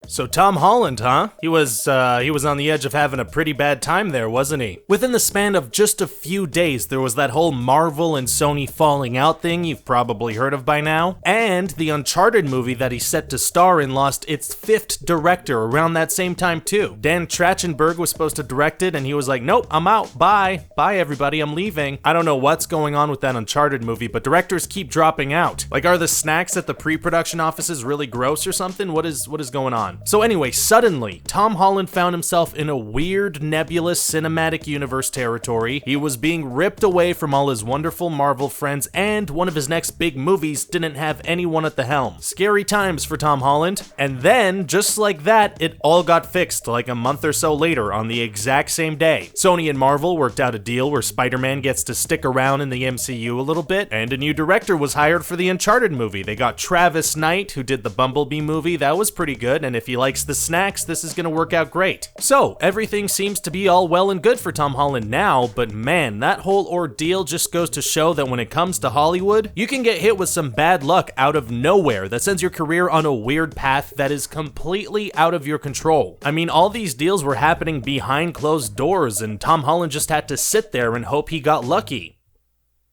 So Tom Holland, huh? He was on the edge of having a pretty bad time there, wasn't he? Within the span of just a few days, there was that whole Marvel and Sony falling out thing you've probably heard of by now, and the Uncharted movie that he's set to star in lost its 5th director around that same time too. Dan Trachtenberg was supposed to direct it, and he was like, nope, I'm out, bye everybody, I'm leaving. I don't know what's going on with that Uncharted movie, but directors keep dropping out. Like, are the snacks at the pre-production offices really gross or something? What is going on? So anyway, suddenly, Tom Holland found himself in a weird, nebulous cinematic universe territory. He was being ripped away from all his wonderful Marvel friends, and one of his next big movies didn't have anyone at the helm. Scary times for Tom Holland. And then, just like that, it all got fixed like a month or so later on the exact same day. Sony and Marvel worked out a deal where Spider-Man gets to stick around in the MCU a little bit, and a new director was hired for the Uncharted movie. They got Travis Knight, who did the Bumblebee movie. That was pretty good, and if he likes the snacks, this is gonna work out great. So, everything seems to be all well and good for Tom Holland now, but man, that whole ordeal just goes to show that when it comes to Hollywood, you can get hit with some bad luck out of nowhere that sends your career on a weird path that is completely out of your control. I mean, all these deals were happening behind closed doors, and Tom Holland just had to sit there and hope he got lucky.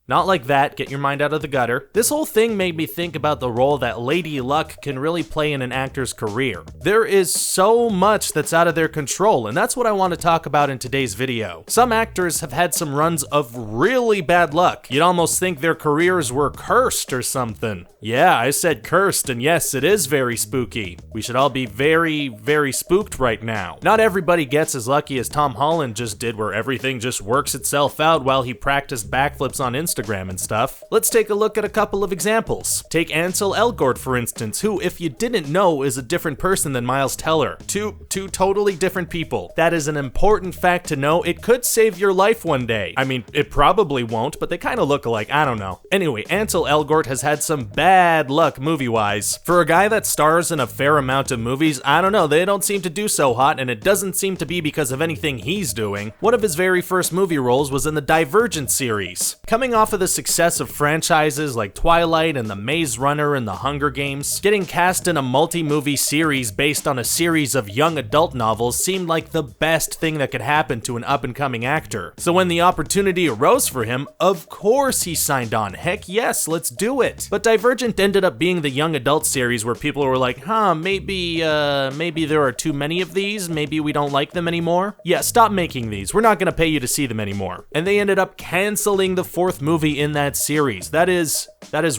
Not like that, get your mind out of the gutter. This whole thing made me think about the role that Lady Luck can really play in an actor's career. There is so much that's out of their control, and that's what I want to talk about in today's video. Some actors have had some runs of really bad luck. You'd almost think their careers were cursed or something. Yeah, I said cursed, and yes, it is very spooky. We should all be very, very spooked right now. Not everybody gets as lucky as Tom Holland just did, where everything just works itself out while he practiced backflips on Instagram and stuff. Let's take a look at a couple of examples. Take Ansel Elgort, for instance, who, if you didn't know, is a different person than Miles Teller. Two totally different people. That is an important fact to know. It could save your life one day. I mean, it probably won't, but they kind of look alike. I don't know. Anyway, Ansel Elgort has had some bad luck movie-wise. For a guy that stars in a fair amount of movies, I don't know, they don't seem to do so hot, and it doesn't seem to be because of anything he's doing. One of his very first movie roles was in the Divergent series. Coming off of the success of franchises like Twilight and The Maze Runner and The Hunger Games, getting cast in a multi-movie series based on a series of young adult novels seemed like the best thing that could happen to an up-and-coming actor. So when the opportunity arose for him, of course he signed on. Heck yes, let's do it. But Divergent ended up being the young adult series where people were like, maybe there are too many of these, maybe we don't like them anymore. Yeah, stop making these, we're not gonna pay you to see them anymore. And they ended up canceling the 4th movie in that series. That is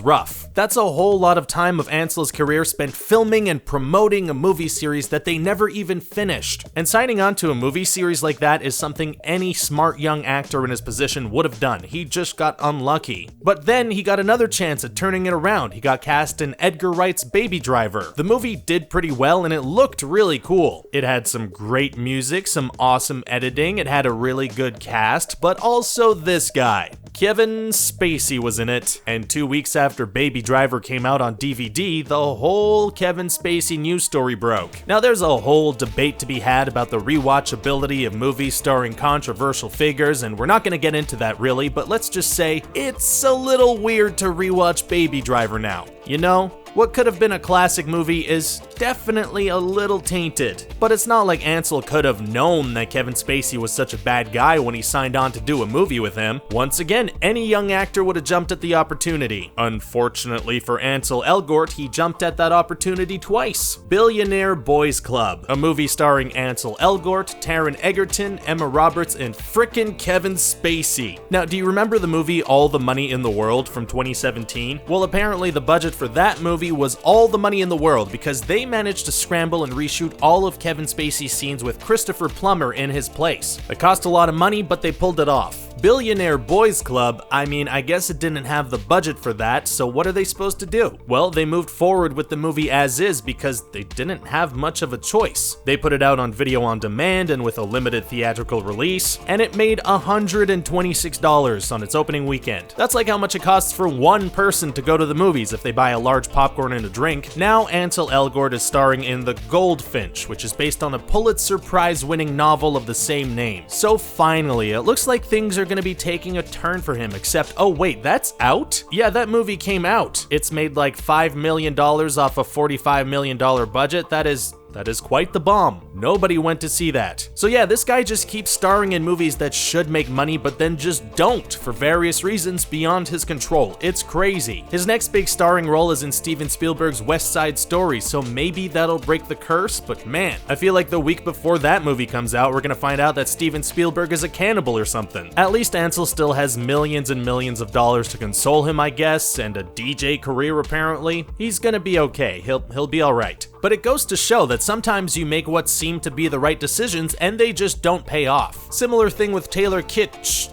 rough. That's a whole lot of time of Ansel's career spent filming and promoting a movie series that they never even finished. And signing on to a movie series like that is something any smart young actor in his position would have done. He just got unlucky. But then he got another chance at turning it around. He got cast in Edgar Wright's Baby Driver. The movie did pretty well and it looked really cool. It had some great music, some awesome editing, it had a really good cast, but also this guy. Kevin Spacey was in it, and 2 weeks after Baby Driver came out on DVD, the whole Kevin Spacey news story broke. Now there's a whole debate to be had about the rewatchability of movies starring controversial figures, and we're not gonna get into that really, but let's just say it's a little weird to rewatch Baby Driver now. You know? What could have been a classic movie is definitely a little tainted. But it's not like Ansel could have known that Kevin Spacey was such a bad guy when he signed on to do a movie with him. Once again, any young actor would have jumped at the opportunity. Unfortunately for Ansel Elgort, he jumped at that opportunity twice. Billionaire Boys Club, a movie starring Ansel Elgort, Taron Egerton, Emma Roberts, and frickin' Kevin Spacey. Now, do you remember the movie All the Money in the World from 2017? Well, apparently the budget for that movie was all the money in the world because they managed to scramble and reshoot all of Kevin Spacey's scenes with Christopher Plummer in his place. It cost a lot of money, but they pulled it off. Billionaire Boys Club, I mean, I guess it didn't have the budget for that, so what are they supposed to do? Well, they moved forward with the movie as is because they didn't have much of a choice. They put it out on video on demand and with a limited theatrical release, and it made $126 on its opening weekend. That's like how much it costs for one person to go to the movies if they buy a large popcorn and a drink. Now Ansel Elgort is starring in The Goldfinch, which is based on a Pulitzer Prize-winning novel of the same name. So finally, it looks like things are gonna be taking a turn for him, except, oh wait, that's out? Yeah, that movie came out. It's made like $5 million off a $45 million budget. That is That is quite the bomb. Nobody went to see that. So yeah, this guy just keeps starring in movies that should make money but then just don't for various reasons beyond his control. It's crazy. His next big starring role is in Steven Spielberg's West Side Story, so maybe that'll break the curse, but man, I feel like the week before that movie comes out, we're gonna find out that Steven Spielberg is a cannibal or something. At least Ansel still has millions and millions of dollars to console him, I guess, and a DJ career apparently. He's gonna be okay. He'll be alright. But it goes to show that sometimes you make what seem to be the right decisions and they just don't pay off. Similar thing with Taylor Kitsch.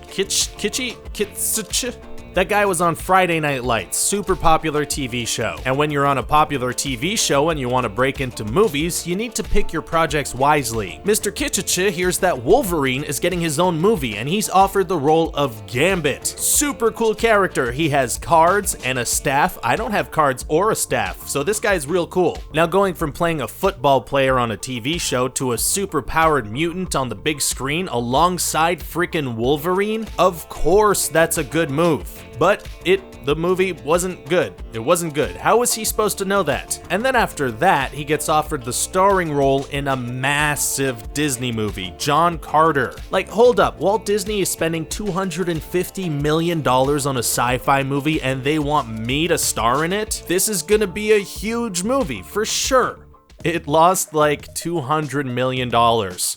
That guy was on Friday Night Lights, super popular TV show. And when you're on a popular TV show and you want to break into movies, you need to pick your projects wisely. Mr. Kitsch hears that Wolverine is getting his own movie and he's offered the role of Gambit. Super cool character. He has cards and a staff. I don't have cards or a staff, so this guy's real cool. Now going from playing a football player on a TV show to a super powered mutant on the big screen alongside freaking Wolverine, of course that's a good move. But the movie wasn't good. It wasn't good. How was he supposed to know that? And then after that, he gets offered the starring role in a massive Disney movie, John Carter. Like, hold up, Walt Disney is spending $250 million on a sci-fi movie and they want me to star in it? This is gonna be a huge movie, for sure. It lost like $200 million.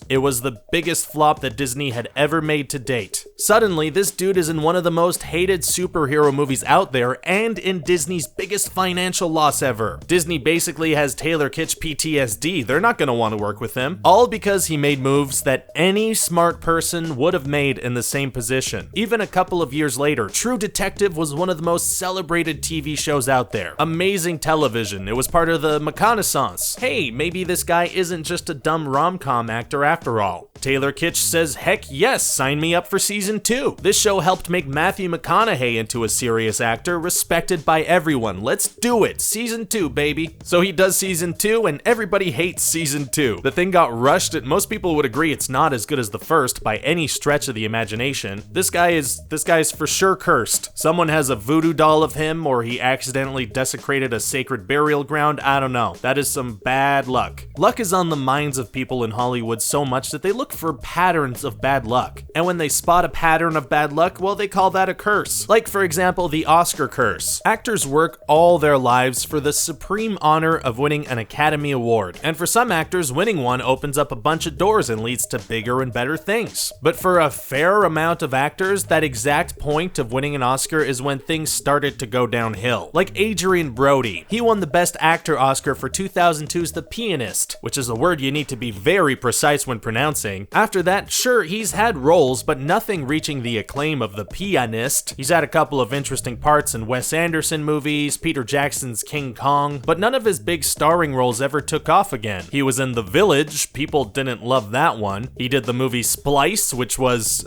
It was the biggest flop that Disney had ever made to date. Suddenly, this dude is in one of the most hated superhero movies out there and in Disney's biggest financial loss ever. Disney basically has Taylor Kitsch PTSD. They're not gonna want to work with him. All because he made moves that any smart person would have made in the same position. Even a couple of years later, True Detective was one of the most celebrated TV shows out there. Amazing television. It was part of the reconnaissance. Hey, maybe this guy isn't just a dumb rom-com actor after all. Taylor Kitsch says, heck yes, sign me up for season 2. This show helped make Matthew McConaughey into a serious actor, respected by everyone. Let's do it. Season 2, baby. So he does season 2, and everybody hates season 2. The thing got rushed, and most people would agree it's not as good as the first by any stretch of the imagination. This guy's for sure cursed. Someone has a voodoo doll of him, or he accidentally desecrated a sacred burial ground. I don't know. That is some bad luck. Luck is on the minds of people in Hollywood so much that they look for patterns of bad luck. And when they spot a pattern of bad luck, well, they call that a curse. Like, for example, the Oscar curse. Actors work all their lives for the supreme honor of winning an Academy Award. And for some actors, winning one opens up a bunch of doors and leads to bigger and better things. But for a fair amount of actors, that exact point of winning an Oscar is when things started to go downhill. Like Adrien Brody. He won the Best Actor Oscar for 2002's The Pianist, which is a word you need to be very precise when pronouncing. After that, sure, he's had roles, but nothing reaching the acclaim of The Pianist. He's had a couple of interesting parts in Wes Anderson movies, Peter Jackson's King Kong, but none of his big starring roles ever took off again. He was in The Village, people didn't love that one. He did the movie Splice, which was,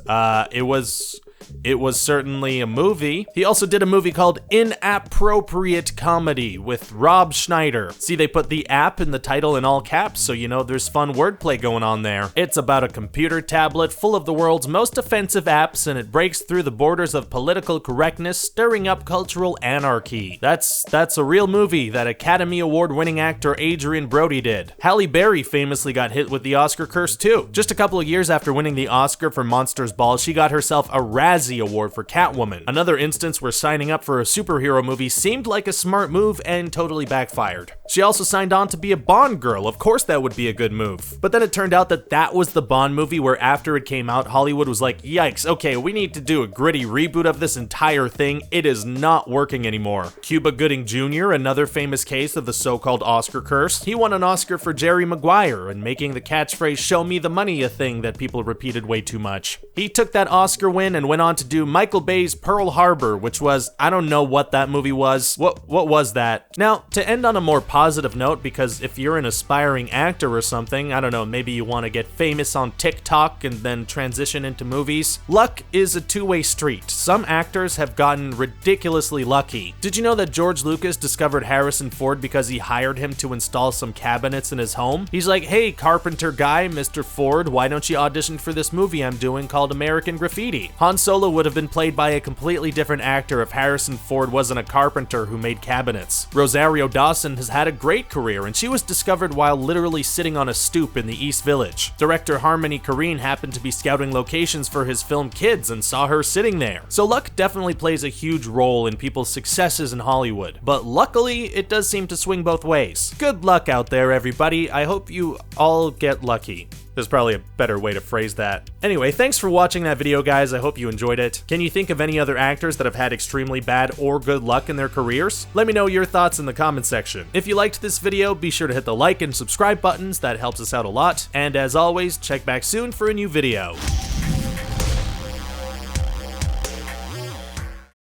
it was certainly a movie. He also did a movie called Inappropriate Comedy with Rob Schneider. See, they put the app in the title in all caps, so you know there's fun wordplay going on there. It's about a computer tablet full of the world's most offensive apps, and it breaks through the borders of political correctness, stirring up cultural anarchy. That's a real movie that Academy Award-winning actor Adrien Brody did. Halle Berry famously got hit with the Oscar curse too. Just a couple of years after winning the Oscar for Monsters Ball, she got herself a Razzie Award for Catwoman. Another instance where signing up for a superhero movie seemed like a smart move and totally backfired. She also signed on to be a Bond girl. Of course that would be a good move. But then it turned out that was the Bond movie where after it came out, Hollywood was like, yikes, okay, we need to do a gritty reboot of this entire thing. It is not working anymore. Cuba Gooding Jr., another famous case of the so-called Oscar curse. He won an Oscar for Jerry Maguire and making the catchphrase "show me the money" a thing that people repeated way too much. He took that Oscar win and went on to do Michael Bay's Pearl Harbor, which was, I don't know what that movie was. What was that? Now, to end on a more positive note, because if you're an aspiring actor or something, I don't know, maybe you want to get famous on TikTok and then transition into movies, luck is a two-way street. Some actors have gotten ridiculously lucky. Did you know that George Lucas discovered Harrison Ford because he hired him to install some cabinets in his home? He's like, hey, carpenter guy, Mr. Ford, why don't you audition for this movie I'm doing called American Graffiti? Han Solo Solo would have been played by a completely different actor if Harrison Ford wasn't a carpenter who made cabinets. Rosario Dawson has had a great career, and she was discovered while literally sitting on a stoop in the East Village. Director Harmony Korine happened to be scouting locations for his film Kids and saw her sitting there. So luck definitely plays a huge role in people's successes in Hollywood, but luckily it does seem to swing both ways. Good luck out there, everybody. I hope you all get lucky. There's probably a better way to phrase that. Anyway, thanks for watching that video, guys. I hope you enjoyed it. Can you think of any other actors that have had extremely bad or good luck in their careers? Let me know your thoughts in the comment section. If you liked this video, be sure to hit the like and subscribe buttons. That helps us out a lot. And as always, check back soon for a new video.